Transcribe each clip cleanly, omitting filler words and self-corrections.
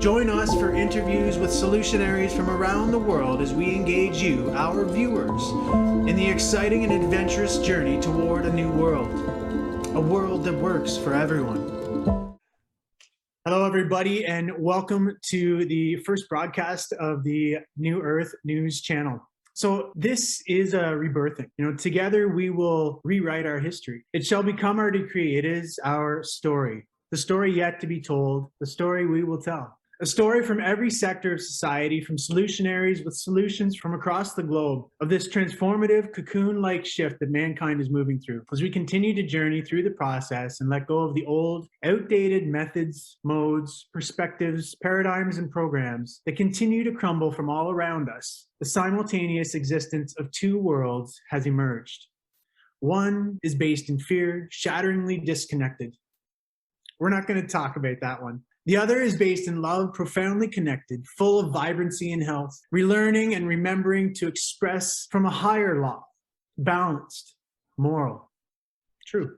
Join us for interviews with solutionaries from around the world as we engage you, our viewers, in the exciting and adventurous journey toward a new world. A world that works for everyone. Hello, everybody, and welcome to the first broadcast of the New Earth News channel. So this is a rebirthing. Together we will rewrite our history. It shall become our decree. It is our story. The story yet to be told, the story we will tell. A story from every sector of society, from solutionaries with solutions from across the globe, of this transformative cocoon-like shift that mankind is moving through as we continue to journey through the process and let go of the old, outdated methods, modes, perspectives, paradigms, and programs that continue to crumble from all around us. The simultaneous existence of two worlds has emerged. One is based in fear, shatteringly disconnected. We're not going to talk about that one. The other is based in love, profoundly connected, full of vibrancy and health, relearning and remembering to express from a higher law, balanced, moral, true.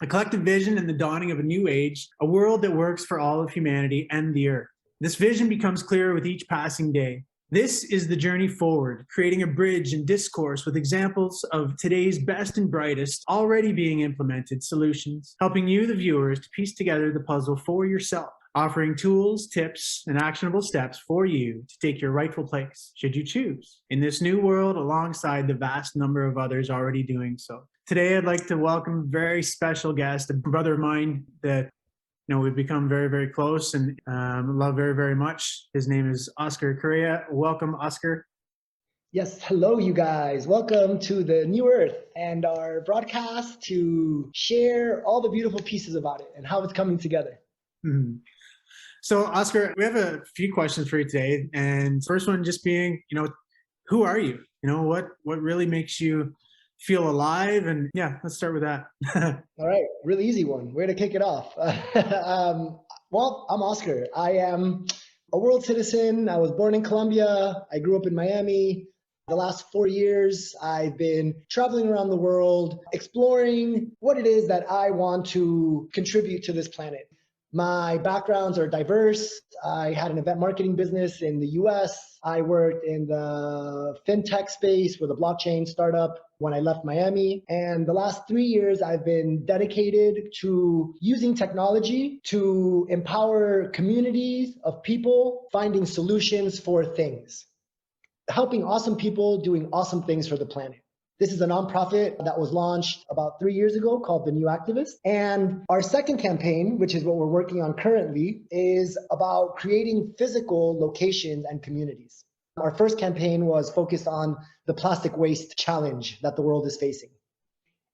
A collective vision and the dawning of a new age, a world that works for all of humanity and the earth. This vision becomes clearer with each passing day. This is the journey forward, creating a bridge and discourse with examples of today's best and brightest already being implemented solutions, helping you, the viewers, to piece together the puzzle for yourself, offering tools, tips, and actionable steps for you to take your rightful place, should you choose, in this new world alongside the vast number of others already doing so. Today, I'd like to welcome a very special guest, a brother of mine that we've become very, very close and love very, very much. His name is Oscar Regen. Welcome, Oscar. Yes, hello, you guys. Welcome to the New Earth and our broadcast to share all the beautiful pieces about it and how it's coming together. Mm-hmm. So, Oscar, we have a few questions for you today. And first one just being, who are you? What really makes you feel alive? And yeah, let's start with that. All right, really easy one. Where to kick it off? Well, I'm Oscar. I am a world citizen. I was born in Colombia. I grew up in Miami. The last 4 years, I've been traveling around the world, exploring what it is that I want to contribute to this planet. My backgrounds are diverse. I had an event marketing business in the US. I worked in the fintech space with a blockchain startup when I left Miami. And the last 3 years, I've been dedicated to using technology to empower communities of people finding solutions for things, helping awesome people doing awesome things for the planet. This is a nonprofit that was launched about 3 years ago called The New Activist. And our second campaign, which is what we're working on currently, is about creating physical locations and communities. Our first campaign was focused on the plastic waste challenge that the world is facing.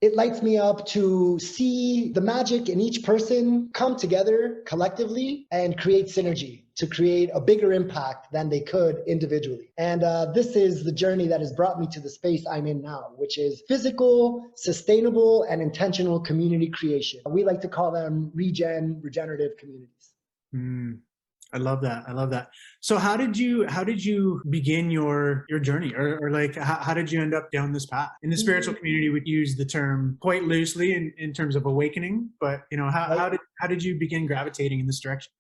It lights me up to see the magic in each person come together collectively and create synergy to create a bigger impact than they could individually. And this is the journey that has brought me to the space I'm in now, which is physical, sustainable, and intentional community creation. We like to call them regenerative communities. I love that. I love that. So how did you begin your journey, or like how did you end up down this path? In the spiritual community, we use the term quite loosely in terms of awakening, but how did you begin gravitating in this direction?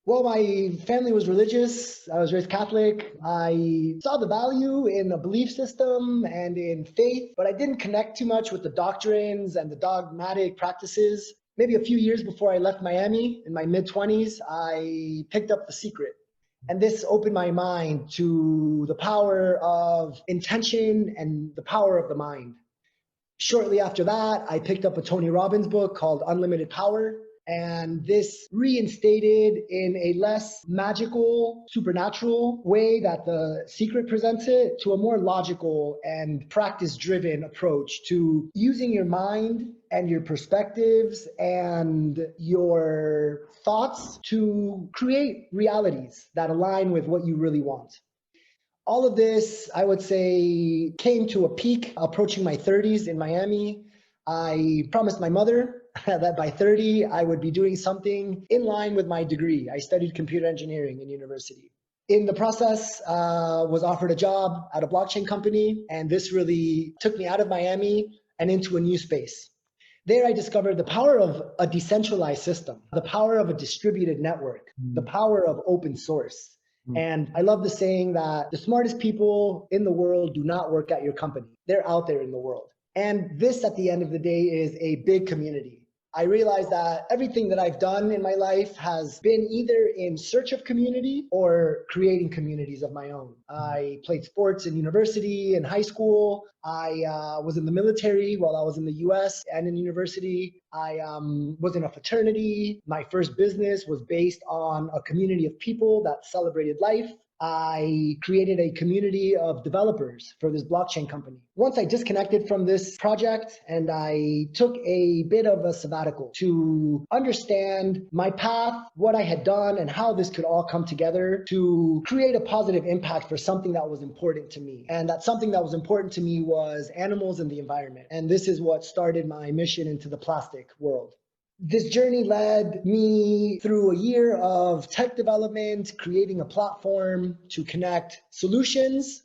Well, my family was religious. I was raised Catholic. I saw the value in a belief system and in faith, but I didn't connect too much with the doctrines and the dogmatic practices. Maybe a few years before I left Miami, in my mid-20s, I picked up The Secret. And this opened my mind to the power of intention and the power of the mind. Shortly after that, I picked up a Tony Robbins book called Unlimited Power. And this reinstated in a less magical, supernatural way that The Secret presents it to a more logical and practice-driven approach to using your mind and your perspectives and your thoughts to create realities that align with what you really want. All of this, I would say, came to a peak approaching my 30s in Miami. I promised my mother that by 30, I would be doing something in line with my degree. I studied computer engineering in university. In the process, was offered a job at a blockchain company, and this really took me out of Miami and into a new space. There I discovered the power of a decentralized system, the power of a distributed network, the power of open source. And I love the saying that the smartest people in the world do not work at your company. They're out there in the world. And this, at the end of the day, is a big community. I realized that everything that I've done in my life has been either in search of community or creating communities of my own. I played sports in university and high school. I was in the military while I was in the US and in university. I was in a fraternity. My first business was based on a community of people that celebrated life. I created a community of developers for this blockchain company. Once I disconnected from this project and I took a bit of a sabbatical to understand my path, what I had done, and how this could all come together to create a positive impact for something that was important to me. And that something that was important to me was animals and the environment. And this is what started my mission into the plastic world. This journey led me through a year of tech development, creating a platform to connect solutions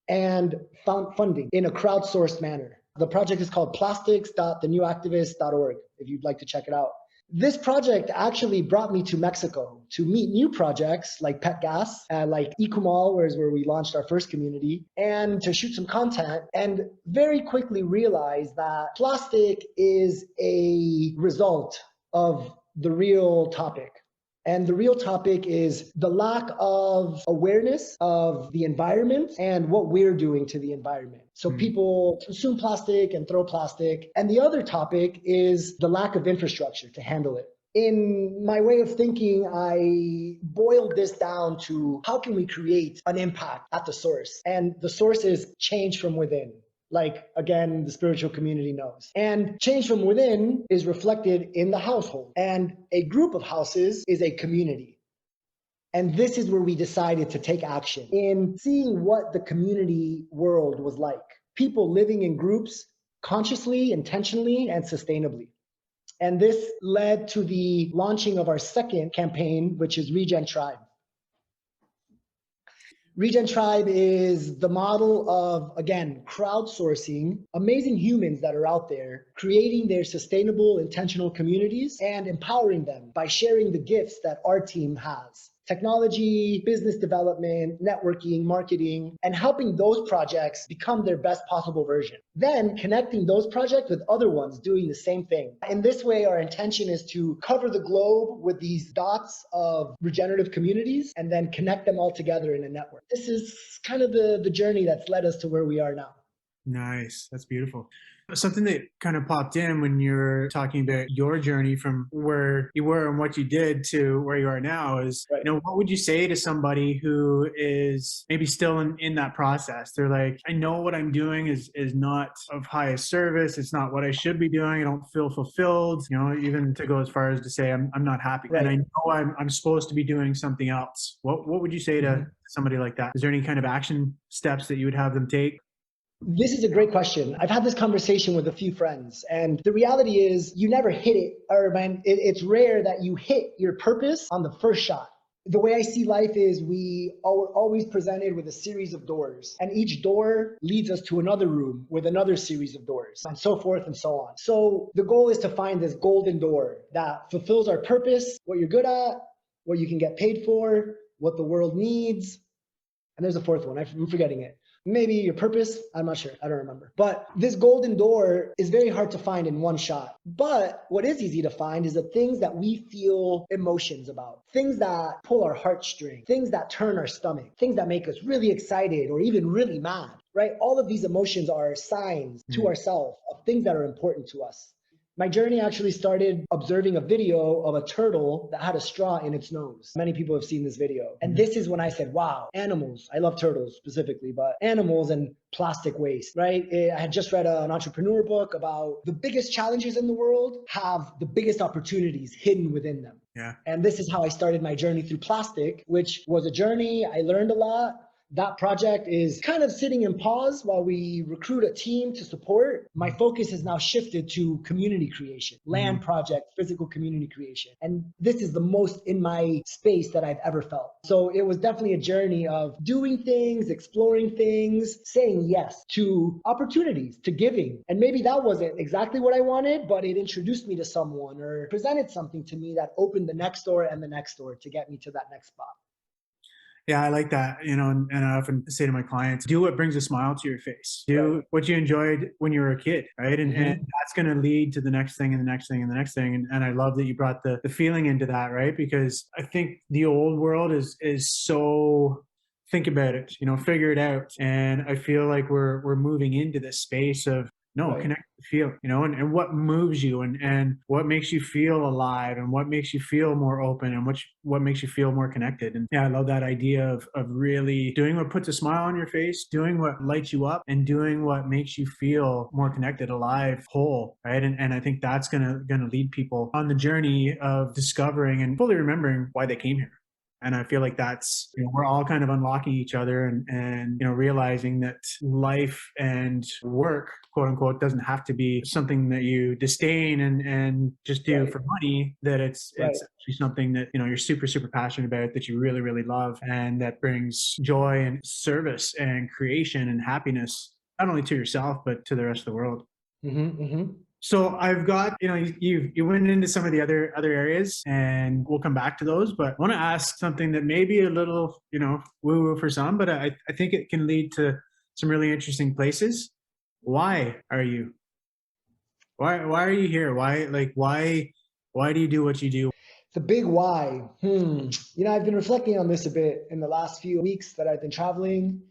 and funding in a crowdsourced manner. The project is called plastics.thenewactivist.org, if you'd like to check it out. This project actually brought me to Mexico to meet new projects like Pet Gas, like Ecomal, where we launched our first community, and to shoot some content, and very quickly realized that plastic is a result of the real topic. And the real topic is the lack of awareness of the environment and what we're doing to the environment. So people consume plastic and throw plastic. And the other topic is the lack of infrastructure to handle it. In my way of thinking, I boiled this down to how can we create an impact at the source? And the source is change from within. Like, again, the spiritual community knows. And change from within is reflected in the household. And a group of houses is a community. And this is where we decided to take action in seeing what the community world was like. People living in groups consciously, intentionally, and sustainably. And this led to the launching of our second campaign, which is Regen Tribe. Regen Tribe is the model of, again, crowdsourcing amazing humans that are out there, creating their sustainable, intentional communities and empowering them by sharing the gifts that our team has. Technology, business development, networking, marketing, and helping those projects become their best possible version. Then connecting those projects with other ones doing the same thing. In this way, our intention is to cover the globe with these dots of regenerative communities and then connect them all together in a network. This is kind of the journey that's led us to where we are now. Nice. That's beautiful. Something that kind of popped in when you're talking about your journey from where you were and what you did to where you are now is, right. What would you say to somebody who is maybe still in that process? They're like, I know what I'm doing is not of highest service. It's not what I should be doing. I don't feel fulfilled, even to go as far as to say I'm not happy. Right. And I know I'm supposed to be doing something else. What would you say to somebody like that? Is there any kind of action steps that you would have them take? This is a great question. I've had this conversation with a few friends, and the reality is you never hit it, it's rare that you hit your purpose on the first shot. The way I see life is we are always presented with a series of doors, and each door leads us to another room with another series of doors, and so forth and so on. So the goal is to find this golden door that fulfills our purpose, what you're good at, what you can get paid for, what the world needs. And there's a fourth one, I'm forgetting it. Maybe your purpose, I'm not sure, I don't remember. But this golden door is very hard to find in one shot. But what is easy to find is the things that we feel emotions about, things that pull our heartstring, things that turn our stomach, things that make us really excited or even really mad, right? All of these emotions are signs to ourselves of things that are important to us. My journey actually started observing a video of a turtle that had a straw in its nose. Many people have seen this video. And this is when I said, wow, animals, I love turtles specifically, but animals and plastic waste, right? I had just read an entrepreneur book about the biggest challenges in the world have the biggest opportunities hidden within them. Yeah. And this is how I started my journey through plastic, which was a journey. I learned a lot. That project is kind of sitting in pause while we recruit a team to support. My focus has now shifted to community creation, land project, physical community creation. And this is the most in my space that I've ever felt. So it was definitely a journey of doing things, exploring things, saying yes to opportunities, to giving. And maybe that wasn't exactly what I wanted, but it introduced me to someone or presented something to me that opened the next door and the next door to get me to that next spot. Yeah, I like that, and I often say to my clients, do what brings a smile to your face. Do what you enjoyed when you were a kid, right? And that's going to lead to the next thing and the next thing and the next thing. And I love that you brought the feeling into that, right? Because I think the old world is so, think about it, figure it out. And I feel like we're moving into this space of, connect with the feel, and what moves you and what makes you feel alive and what makes you feel more open and what makes you feel more connected. And yeah, I love that idea of really doing what puts a smile on your face, doing what lights you up, and doing what makes you feel more connected, alive, whole, right? And I think that's gonna lead people on the journey of discovering and fully remembering why they came here. And I feel like that's, we're all kind of unlocking each other and realizing that life and work, quote unquote, doesn't have to be something that you disdain and just do for money, that it's actually something that, you're super, super passionate about, that you really, really love, and that brings joy and service and creation and happiness, not only to yourself, but to the rest of the world. So I've got, you went into some of the other areas, and we'll come back to those, but I want to ask something that may be a little, woo-woo for some, but I think it can lead to some really interesting places. Why are you here? Why do you do what you do? The big why. I've been reflecting on this a bit in the last few weeks that I've been traveling.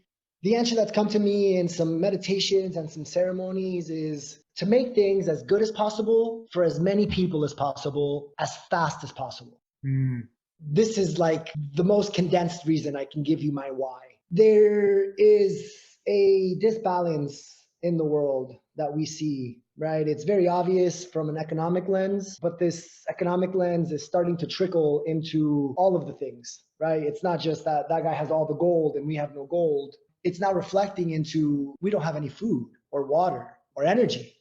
The answer that's come to me in some meditations and some ceremonies is to make things as good as possible for as many people as possible, as fast as possible. This is like the most condensed reason I can give you my why. There is a disbalance in the world that we see, right? It's very obvious from an economic lens, but this economic lens is starting to trickle into all of the things, right? It's not just that guy has all the gold and we have no gold. It's now reflecting into, we don't have any food or water or energy.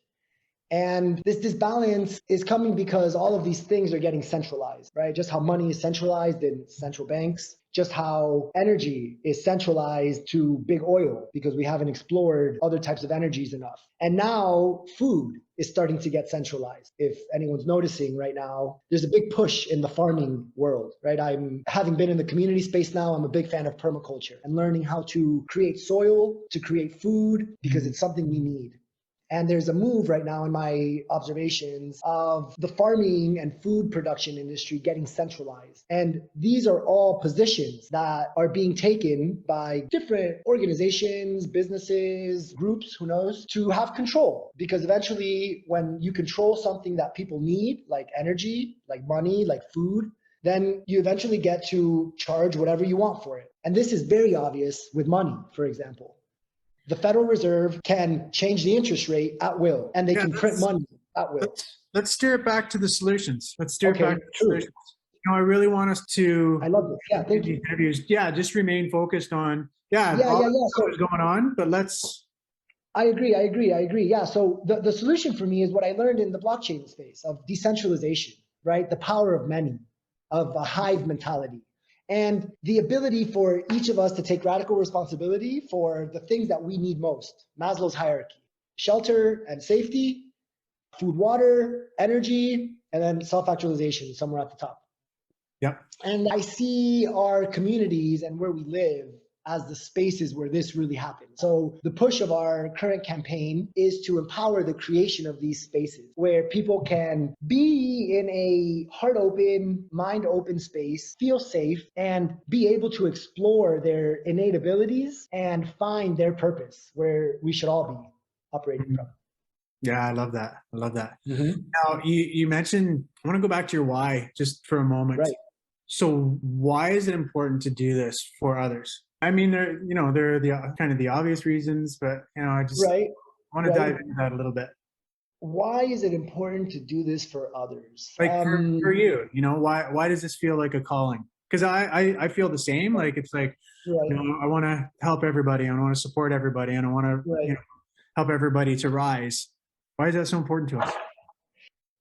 And this disbalance is coming because all of these things are getting centralized, right? Just how money is centralized in central banks, just how energy is centralized to big oil because we haven't explored other types of energies enough. And now food is starting to get centralized. If anyone's noticing right now, there's a big push in the farming world, right? Having been in the community space now, I'm a big fan of permaculture and learning how to create soil, to create food, because it's something we need. And there's a move right now in my observations of the farming and food production industry getting centralized. And these are all positions that are being taken by different organizations, businesses, groups, who knows, to have control. Because eventually when you control something that people need, like energy, like money, like food, then you eventually get to charge whatever you want for it. And this is very obvious with money, for example. The Federal Reserve can change the interest rate at will, and they can print money at will. Let's steer it back to the solutions. Let's steer it back to the solutions. I really want us to, I love this. Yeah, thank you. Interviews, just remain focused on, stuff is going on, but let's. I agree. Yeah, so the solution for me is what I learned in the blockchain space of decentralization, right? The power of many, of a hive mentality. And the ability for each of us to take radical responsibility for the things that we need most. Maslow's hierarchy: shelter and safety, food, water, energy, and then self-actualization somewhere at the top. Yep. And I see our communities and where we live as the spaces where this really happens. So the push of our current campaign is to empower the creation of these spaces where people can be in a heart open, mind open space, feel safe, and be able to explore their innate abilities and find their purpose, where we should all be operating from. Yeah, I love that. Now, you mentioned, I want to go back to your why just for a moment. Right. So why is it important to do this for others? I mean, there are the kind of the obvious reasons, but I just want to dive into that a little bit. Why is it important to do this for others? Like for you, why does this feel like a calling? because I feel the same. Like it's like, Right, I want to help everybody. I want to support everybody, and I want to right. help everybody to rise. Why is that so important to us?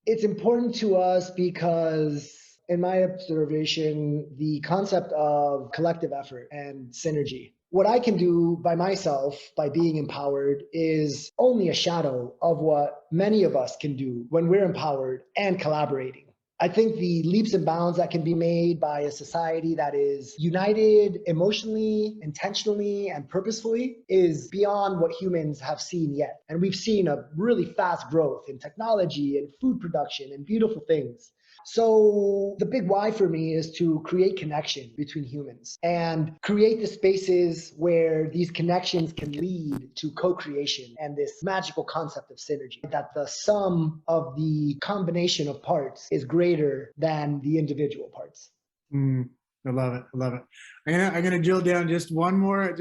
It's important to us because, in my observation, the concept of collective effort and synergy. What I can do by myself, by being empowered, is only a shadow of what many of us can do when we're empowered and collaborating. I think the leaps and bounds that can be made by a society that is united emotionally, intentionally, and purposefully is beyond what humans have seen yet. And we've seen a really fast growth in technology and food production and beautiful things. So the big why for me is to create connection between humans and create the spaces where these connections can lead to co-creation and this magical concept of synergy, that the sum of the combination of parts is greater than the individual parts. I love it. I love it. I'm gonna drill down just one more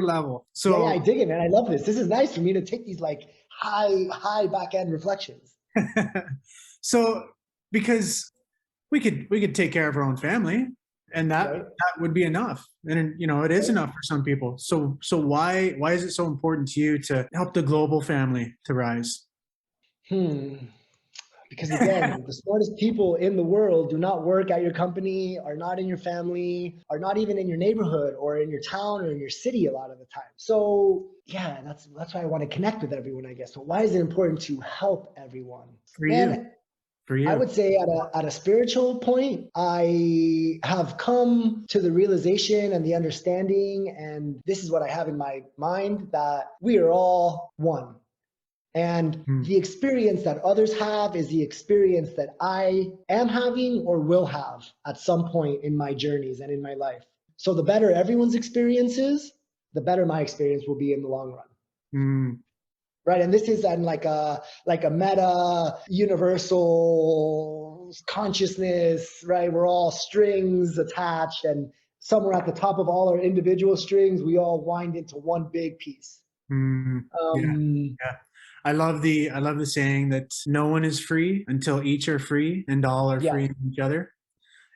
level. Yeah, So I dig it, man. I love this. This is nice for me to take these like high back end reflections. so because we could take care of our own family, and that Right? that would be enough. And it is enough for some people. So why is it so important to you to help the global family to rise? Hmm. Because again, the smartest people in the world do not work at your company, are not in your family, are not even in your neighborhood or in your town or in your city a lot of the time. So yeah, that's why I want to connect with everyone, I guess. But why is it important to help everyone? For you, Man, for I you. would say at a spiritual point, I have come to the realization and the understanding, and this is what I have in my mind, that we are all one. And Hmm. the experience that others have is the experience that I am having or will have at some point in my journeys and in my life. So the better everyone's experience is, the better my experience will be in the long run. Hmm. Right. And this is on like a meta universal consciousness, right? We're all strings attached, and somewhere at the top of all our individual strings, we all wind into one big piece. Hmm. Yeah. Um, Yeah. I love the saying that no one is free until each are free and all are yeah, free in each other.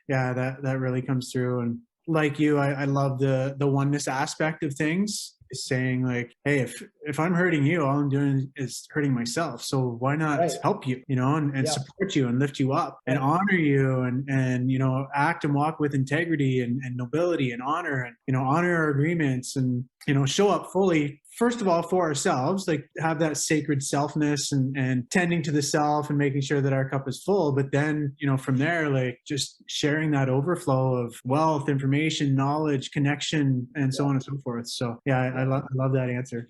Yeah, that really comes through. And like you, I love the oneness aspect of things. Is saying like, hey, if I'm hurting you, all I'm doing is hurting myself. So why not right. help you, and Yeah, support you and lift you up and right. honor you and act and walk with integrity and nobility and honor and honor our agreements and show up fully. First of all, for ourselves, like have that sacred selfness and tending to the self and making sure that our cup is full. But then, from there, like just sharing that overflow of wealth, information, knowledge, connection, and so Yeah, on and so forth. So yeah, yeah. I love that answer.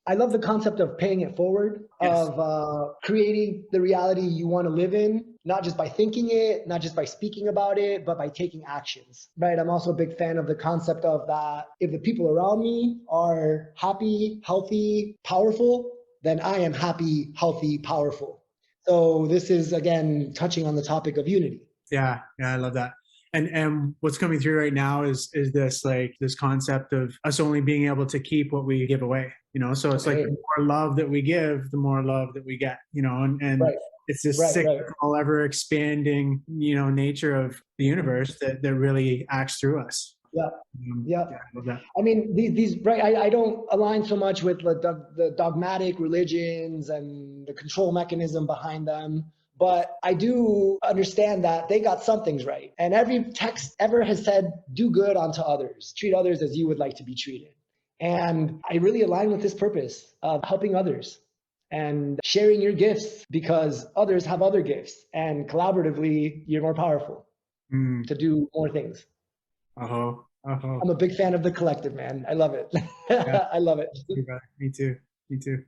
I love the concept of paying it forward, Yes. of creating the reality you want to live in, not just by thinking it, not just by speaking about it, but by taking actions, right? I'm also a big fan of the concept of that if the people around me are happy, healthy, powerful, then I am happy, healthy, powerful. So this is, again, touching on the topic of unity. Yeah, yeah, I love that. And what's coming through right now is this like this concept of us only being able to keep what we give away. So it's like Okay, the more love that we give, the more love that we get. And right, it's this right. cyclical, ever expanding, nature of the universe that really acts through us. Yeah, yeah. Yeah, I love that. I mean, these right. I don't align so much with the dogmatic religions and the control mechanism behind them, but I do understand that they got some things right. And every text ever has said, "Do good unto others, treat others as you would like to be treated." And I really align with this purpose of helping others and sharing your gifts because others have other gifts, and collaboratively, you're more powerful Mm. to do more things. Oh, oh, I'm a big fan of the collective, man. I love it. yeah. I love it. Me too. Me too. Me too.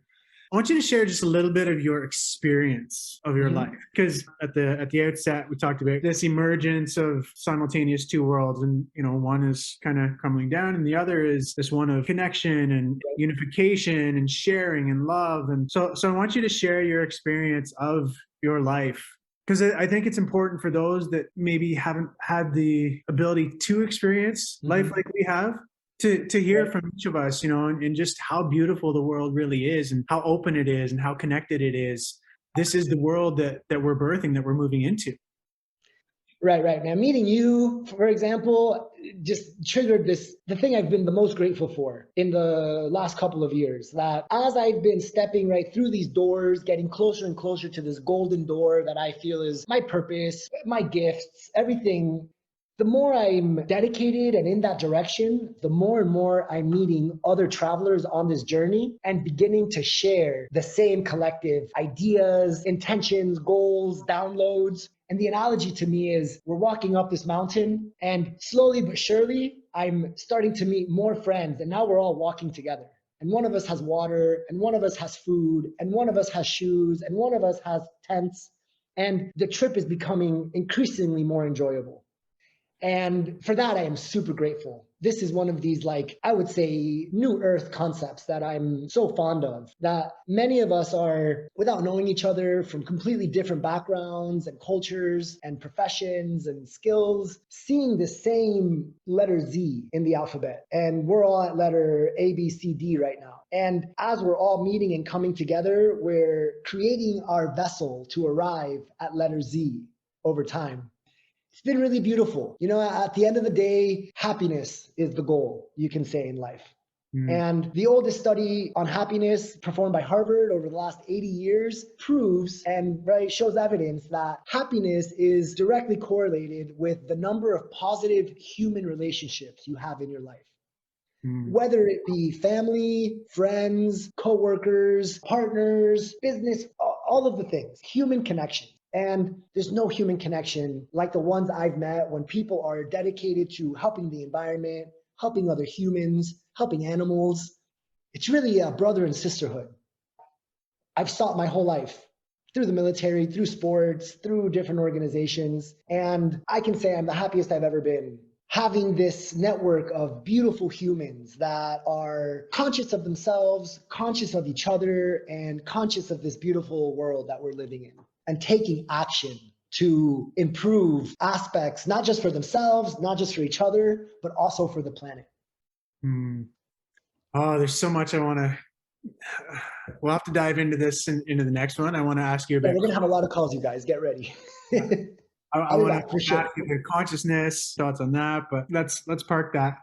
I want you to share just a little bit of your experience of your life, Mhm. because at the outset we talked about this emergence of simultaneous two worlds, and one is kind of crumbling down, and the other is this one of connection and unification and sharing and love. And so I want you to share your experience of your life, because I think it's important for those that maybe haven't had the ability to experience life Mhm. like we have to hear Right. from each of us, and just how beautiful the world really is and how open it is and how connected it is. This is the world that we're birthing, that we're moving into. Right. Now, meeting you, for example, just triggered the thing I've been the most grateful for in the last couple of years. That as I've been stepping right through these doors, getting closer and closer to this golden door that I feel is my purpose, my gifts, everything, the more I'm dedicated and in that direction, the more and more I'm meeting other travelers on this journey and beginning to share the same collective ideas, intentions, goals, downloads. And the analogy to me is we're walking up this mountain and slowly but surely, I'm starting to meet more friends. And now we're all walking together. And one of us has water, and one of us has food, and one of us has shoes, and one of us has tents. And the trip is becoming increasingly more enjoyable. And for that, I am super grateful. This is one of these, like, I would say, new earth concepts that I'm so fond of, that many of us are, without knowing each other, from completely different backgrounds and cultures and professions and skills, seeing the same letter Z in the alphabet. And we're all at letter A, B, C, D right now. And as we're all meeting and coming together, we're creating our vessel to arrive at letter Z over time. It's been really beautiful. You know, at the end of the day, happiness is the goal, you can say, in life. And the oldest study on happiness performed by Harvard over the last 80 years proves and shows evidence that happiness is directly correlated with the number of positive human relationships you have in your life. Whether it be family, friends, coworkers, partners, business, all of the things, human connections. And there's no human connection like the ones I've met when people are dedicated to helping the environment, helping other humans, helping animals. It's really a brother and sisterhood. I've sought my whole life through the military, through sports, through different organizations. And I can say I'm the happiest I've ever been, having this network of beautiful humans that are conscious of themselves, conscious of each other, and conscious of this beautiful world that we're living in, and taking action to improve aspects, not just for themselves, not just for each other, but also for the planet. Oh, there's so much I want to, we'll have to dive into this into the next one. I want to ask you about. Yeah, we're going to have a lot of calls, you guys. Get ready. I want to ask you the consciousness, thoughts on that, but let's park that.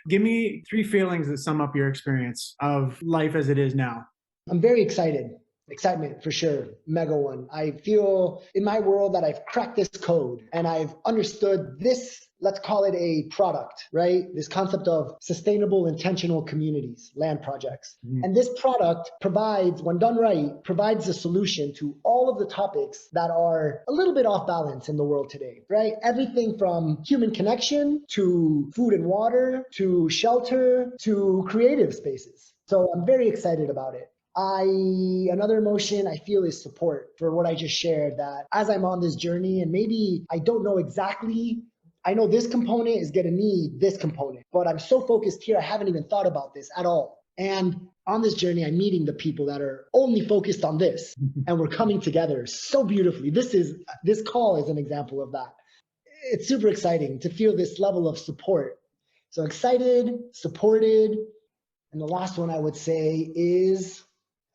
Give me 3 feelings that sum up your experience of life as it is now. I'm very excited. Excitement for sure. Mega one. I feel in my world that I've cracked this code and I've understood this, let's call it a product, right? This concept of sustainable intentional communities, land projects. And this product provides, when done right, provides a solution to all of the topics that are a little bit off balance in the world today, right? Everything from human connection to food and water, to shelter, to creative spaces. So I'm very excited about it. Another emotion I feel is support for what I just shared, that as I'm on this journey and maybe I don't know exactly, I know this component is going to need this component, but I'm so focused here, I haven't even thought about this at all. And on this journey, I'm meeting the people that are only focused on this, and we're coming together so beautifully. This call is an example of that. It's super exciting to feel this level of support. So excited, supported. And the last one I would say is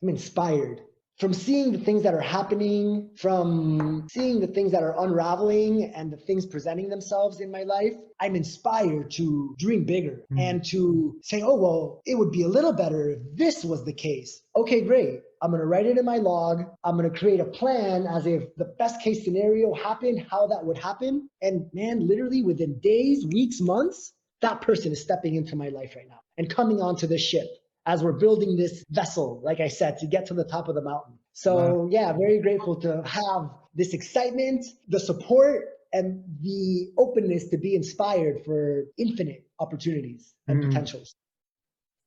I'm inspired from seeing the things that are happening, from seeing the things that are unraveling and the things presenting themselves in my life. I'm inspired to dream bigger and to say, oh, well, it would be a little better if this was the case. Okay, great. I'm going to write it in my log. I'm going to create a plan as if the best case scenario happened, how that would happen. And man, literally within days, weeks, months, that person is stepping into my life right now and coming onto this ship as we're building this vessel, like I said, to get to the top of the mountain. So yeah, very grateful to have this excitement, the support, and the openness to be inspired for infinite opportunities and potentials.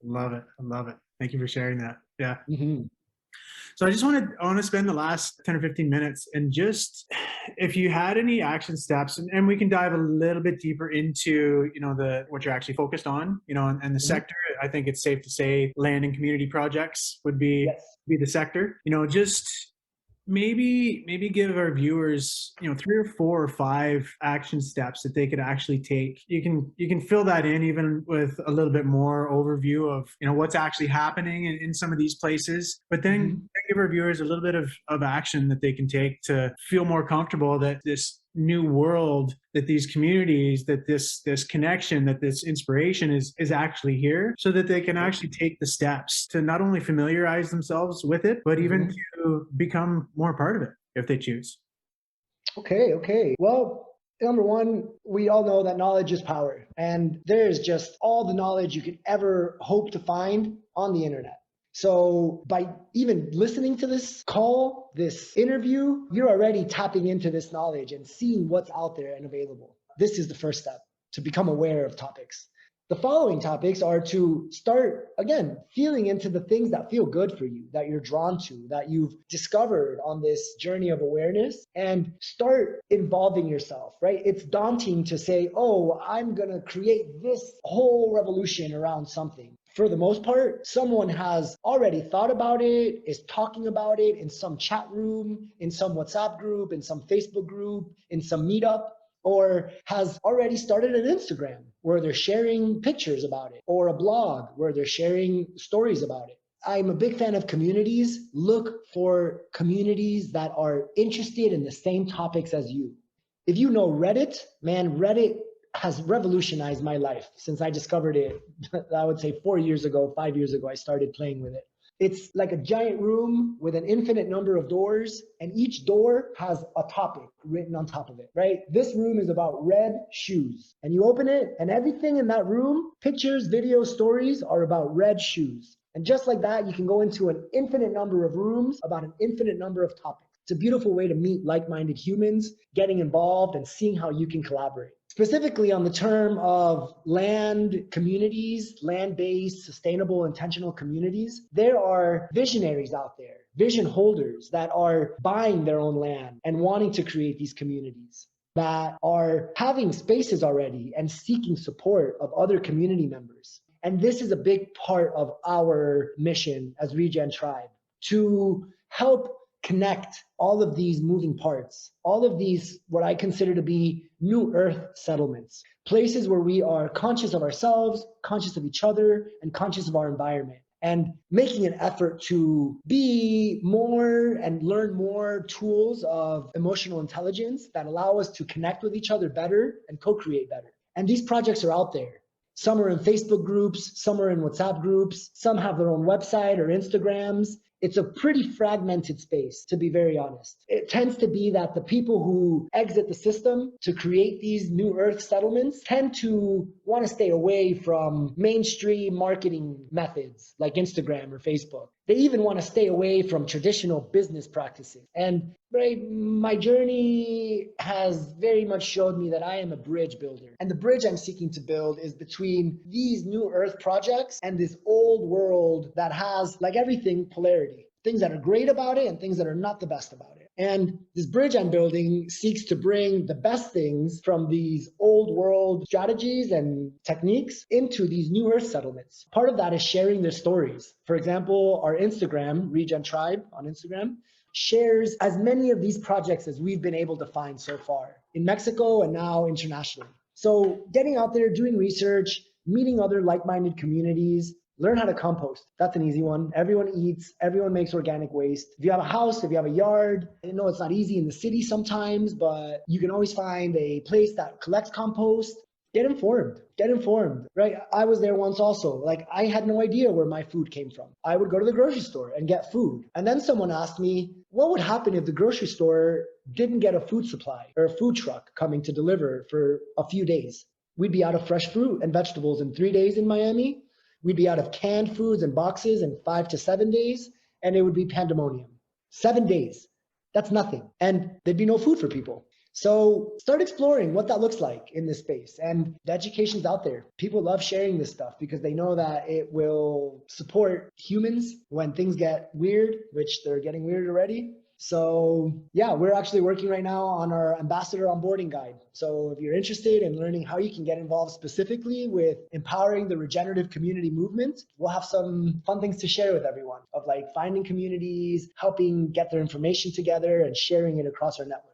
Love it. I love it. Thank you for sharing that. Yeah. So I want to spend the last 10 or 15 minutes and just, if you had any action steps, and we can dive a little bit deeper into, what you're actually focused on, and the sector. I think it's safe to say land and community projects would be the sector, just maybe give our viewers, 3 or 4 or 5 action steps that they could actually take. You can fill that in even with a little bit more overview of, what's actually happening in some of these places, but then give our viewers a little bit of action that they can take to feel more comfortable that this new world, that these communities, that this connection, that this inspiration is actually here, so that they can actually take the steps to not only familiarize themselves with it, but even to become more part of it if they choose. Okay. Well, number one, we all know that knowledge is power, and there's just all the knowledge you could ever hope to find on the internet. So by even listening to this call, this interview, you're already tapping into this knowledge and seeing what's out there and available. This is the first step to become aware of topics. The following topics are to start, again, feeling into the things that feel good for you, that you're drawn to, that you've discovered on this journey of awareness, and start involving yourself, right? It's daunting to say, oh, I'm going to create this whole revolution around something. For the most part, someone has already thought about it, is talking about it in some chat room, in some WhatsApp group, in some Facebook group, in some meetup, or has already started an Instagram where they're sharing pictures about it, or a blog where they're sharing stories about it. I'm a big fan of communities. Look for communities that are interested in the same topics as you. If you know Reddit, man, Reddit has revolutionized my life since I discovered it. I would say 4 years ago, 5 years ago, I started playing with it. It's like a giant room with an infinite number of doors, and each door has a topic written on top of it, right? This room is about red shoes, and you open it, and everything in that room, pictures, videos, stories, are about red shoes. And just like that, you can go into an infinite number of rooms about an infinite number of topics. It's a beautiful way to meet like-minded humans, getting involved and seeing how you can collaborate. Specifically on the term of land communities, land-based, sustainable, intentional communities, there are visionaries out there, vision holders that are buying their own land and wanting to create these communities, that are having spaces already and seeking support of other community members. And this is a big part of our mission as Regen Tribe, to help connect all of these moving parts, all of these, what I consider to be new earth settlements, places where we are conscious of ourselves, conscious of each other, and conscious of our environment, and making an effort to be more and learn more tools of emotional intelligence that allow us to connect with each other better and co-create better. And these projects are out there. Some are in Facebook groups, some are in WhatsApp groups, some have their own website or Instagrams. It's a pretty fragmented space, to be very honest. It tends to be that the people who exit the system to create these new earth settlements tend to want to stay away from mainstream marketing methods like Instagram or Facebook. They even want to stay away from traditional business practices. And my journey has very much showed me that I am a bridge builder. And the bridge I'm seeking to build is between these new earth projects and this old world that has, like everything, polarity. Things that are great about it and things that are not the best about it. And this bridge I'm building seeks to bring the best things from these old world strategies and techniques into these new earth settlements. Part of that is sharing their stories. For example, our Instagram, Regen Tribe on Instagram, shares as many of these projects as we've been able to find so far in Mexico and now internationally. So getting out there, doing research, meeting other like-minded communities, learn how to compost. That's an easy one. Everyone eats, everyone makes organic waste. If you have a house, if you have a yard, I know it's not easy in the city sometimes, but you can always find a place that collects compost. Get informed, right? I was there once also. Like, I had no idea where my food came from. I would go to the grocery store and get food. And then someone asked me, what would happen if the grocery store didn't get a food supply or a food truck coming to deliver for a few days? We'd be out of fresh fruit and vegetables in 3 days in Miami. We'd be out of canned foods and boxes in 5 to 7 days, and it would be pandemonium. 7 days. That's nothing. And there'd be no food for people. So start exploring what that looks like in this space. And the education's out there. People love sharing this stuff because they know that it will support humans when things get weird, which they're getting weird already. So yeah, we're actually working right now on our ambassador onboarding guide. So if you're interested in learning how you can get involved specifically with empowering the regenerative community movement, we'll have some fun things to share with everyone of like finding communities, helping get their information together and sharing it across our network.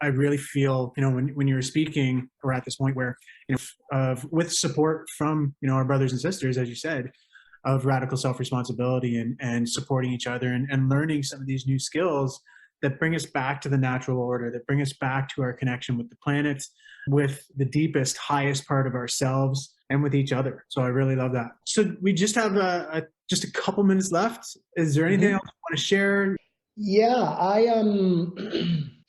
I really feel, when you were speaking, we're at this point where, with support from, our brothers and sisters, as you said, of radical self-responsibility and supporting each other and learning some of these new skills, that bring us back to the natural order, that bring us back to our connection with the planet, with the deepest, highest part of ourselves, and with each other. So I really love that. So we just have just a couple minutes left. Is there anything else you want to share? Yeah, I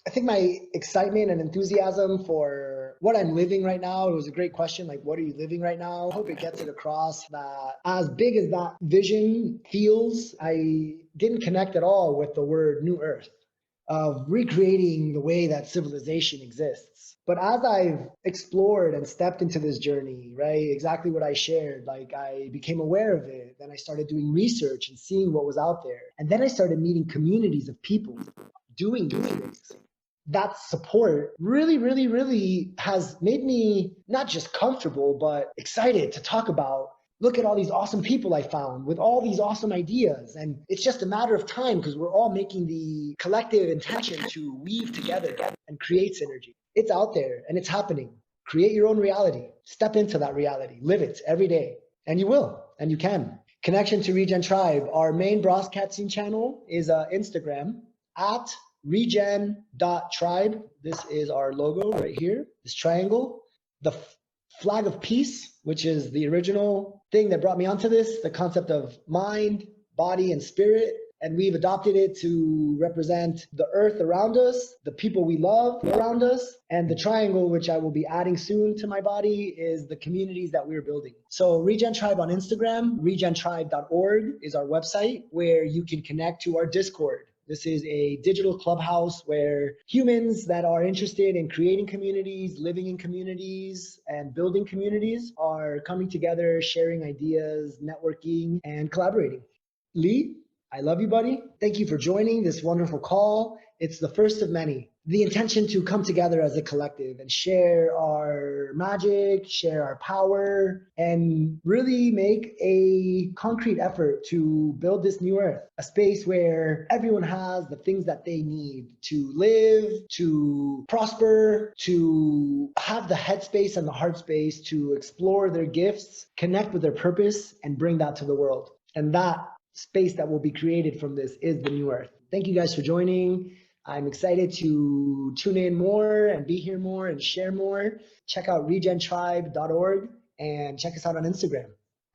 think my excitement and enthusiasm for what I'm living right now, it was a great question. Like, what are you living right now? I hope it gets it across that as big as that vision feels, I didn't connect at all with the word New Earth, of recreating the way that civilization exists. But as I've explored and stepped into this journey, right, exactly what I shared, like I became aware of it. Then I started doing research and seeing what was out there. And then I started meeting communities of people doing these things. That support really, really, really has made me not just comfortable, but excited to talk about. Look at all these awesome people I found with all these awesome ideas. And it's just a matter of time because we're all making the collective intention to weave together and create synergy. It's out there and it's happening. Create your own reality. Step into that reality. Live it every day. And you will, and you can. Connection to Regen Tribe. Our main broadcasting channel is Instagram at regen.tribe. This is our logo right here, this triangle. The flag of peace, which is the original thing that brought me onto this, the concept of mind, body, and spirit. And we've adopted it to represent the earth around us, the people we love around us, and the triangle, which I will be adding soon to my body, is the communities that we're building. So Regen Tribe on Instagram, regentribe.org is our website where you can connect to our Discord. This is a digital clubhouse where humans that are interested in creating communities, living in communities, and building communities are coming together, sharing ideas, networking, and collaborating. Lee, I love you, buddy. Thank you for joining this wonderful call. It's the first of many. The intention to come together as a collective and share our magic, share our power, and really make a concrete effort to build this new earth, a space where everyone has the things that they need to live, to prosper, to have the headspace and the heart space to explore their gifts, connect with their purpose, and bring that to the world. And that space that will be created from this is the new earth. Thank you guys for joining. I'm excited to tune in more and be here more and share more. Check out regentribe.org and check us out on Instagram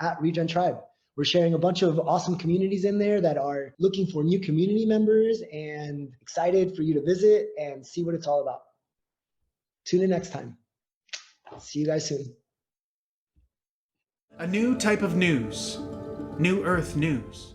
at Regen Tribe. We're sharing a bunch of awesome communities in there that are looking for new community members and excited for you to visit and see what it's all about. Tune in next time. See you guys soon. A new type of news. New Earth News.